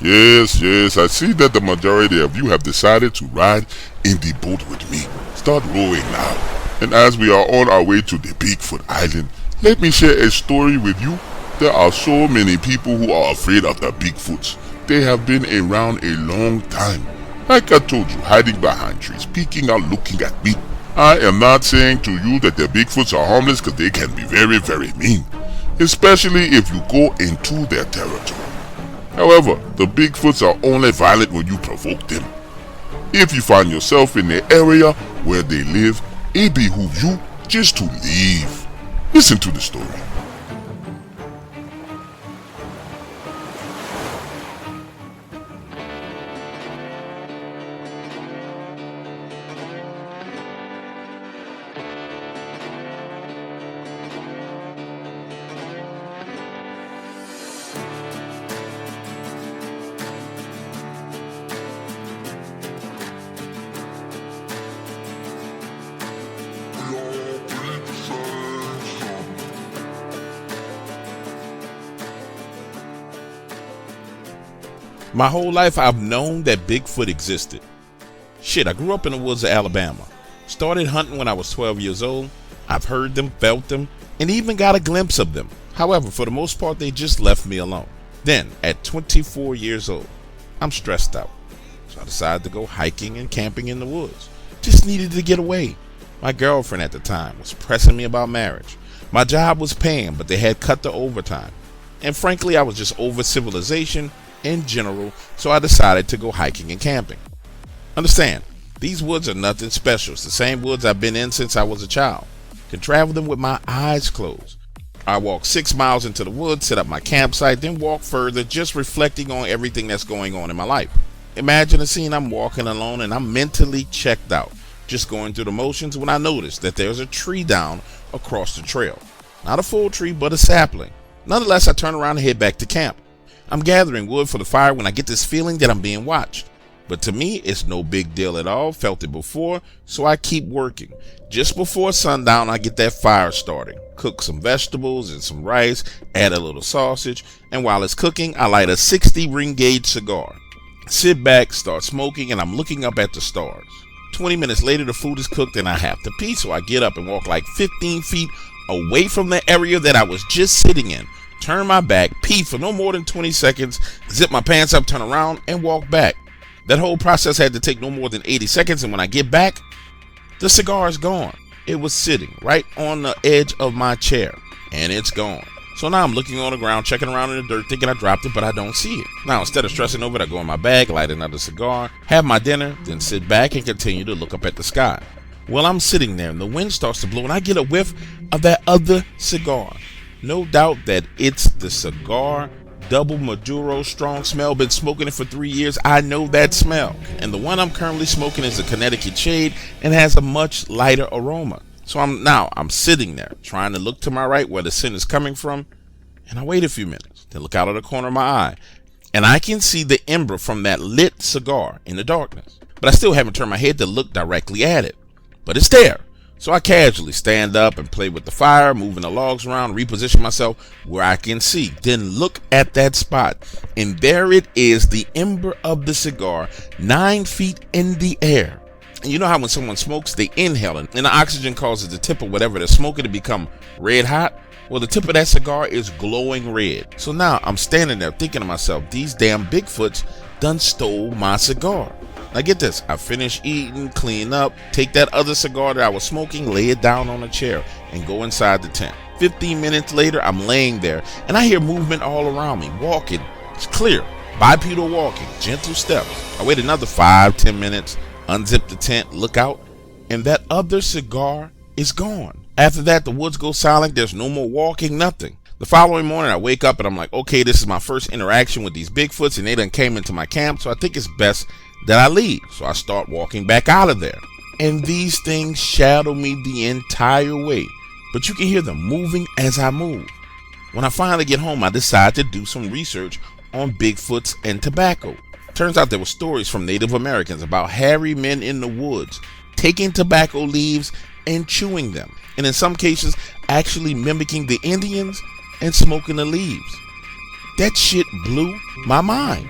Yes, I see that the majority of you have decided to ride in the boat with me. Start rowing now. And as we are on our way to the Bigfoot Island, let me share a story with you. There are so many people who are afraid of the Bigfoots. They have been around a long time. Like I told you, hiding behind trees, peeking out, looking at me. I am not saying to you that the Bigfoots are harmless, because they can be very, very mean. Especially if you go into their territory. However, the Bigfoots are only violent when you provoke them. If you find yourself in the area where they live, it behooves you just to leave. Listen to the story. My whole life I've known that Bigfoot existed. Shit, I grew up in the woods of Alabama. Started hunting when I was 12 years old. I've heard them, felt them, and even got a glimpse of them. However, for the most part, they just left me alone. Then, at 24 years old, I'm stressed out. So I decided to go hiking and camping in the woods. Just needed to get away. My girlfriend at the time was pressing me about marriage. My job was paying, but they had cut the overtime. And frankly, I was just over civilization in general, so I decided to go hiking and camping. Understand, these woods are nothing special. It's the same woods I've been in since I was a child. Can travel them with my eyes closed. I walk 6 miles into the woods, set up my campsite, then walk further, just reflecting on everything that's going on in my life. Imagine a scene, I'm walking alone and I'm mentally checked out, just going through the motions, when I notice that there's a tree down across the trail. Not a full tree, but a sapling. Nonetheless, I turn around and head back to camp. I'm gathering wood for the fire when I get this feeling that I'm being watched. But to me, it's no big deal at all. Felt it before, so I keep working. Just before sundown, I get that fire starting. Cook some vegetables and some rice, add a little sausage, and while it's cooking, I light a 60 ring gauge cigar. Sit back, start smoking, and I'm looking up at the stars. 20 minutes later, the food is cooked and I have to pee, so I get up and walk like 15 feet away from the area that I was just sitting in. Turn my back, pee for no more than 20 seconds, zip my pants up, turn around, and walk back. That whole process had to take no more than 80 seconds, and when I get back, the cigar is gone. It was sitting right on the edge of my chair, and it's gone. So now I'm looking on the ground, checking around in the dirt, thinking I dropped it, but I don't see it. Now, instead of stressing over it, I go in my bag, light another cigar, have my dinner, then sit back and continue to look up at the sky. Well, I'm sitting there, and the wind starts to blow, and I get a whiff of that other cigar. No doubt that it's the cigar, double Maduro, strong smell. Been smoking it for 3 years. I know that smell. And the one I'm currently smoking is a Connecticut Shade and has a much lighter aroma. So I'm sitting there trying to look to my right where the scent is coming from. And I wait a few minutes to look out of the corner of my eye. And I can see the ember from that lit cigar in the darkness. But I still haven't turned my head to look directly at it. But it's there. So I casually stand up and play with the fire, moving the logs around, reposition myself where I can see. Then look at that spot. And there it is, the ember of the cigar, 9 feet in the air. And you know how when someone smokes, they inhale it, and the oxygen causes the tip of whatever they're smoking to become red hot? Well, the tip of that cigar is glowing red. So now I'm standing there thinking to myself, these damn Bigfoots done stole my cigar. Now get this, I finish eating, clean up, take that other cigar that I was smoking, lay it down on a chair, and go inside the tent. 15 minutes later, I'm laying there, and I hear movement all around me, walking. It's clear, bipedal walking, gentle steps. I wait another 5-10 minutes, unzip the tent, look out, and that other cigar is gone. After that, the woods go silent, there's no more walking, nothing. The following morning, I wake up and I'm like, okay, this is my first interaction with these Bigfoots, and they done came into my camp, so I think it's best that I leave. So I start walking back out of there. And these things shadow me the entire way. But you can hear them moving as I move. When I finally get home, I decide to do some research on Bigfoots and tobacco. Turns out there were stories from Native Americans about hairy men in the woods taking tobacco leaves and chewing them. And in some cases, actually mimicking the Indians and smoking the leaves. That shit blew my mind.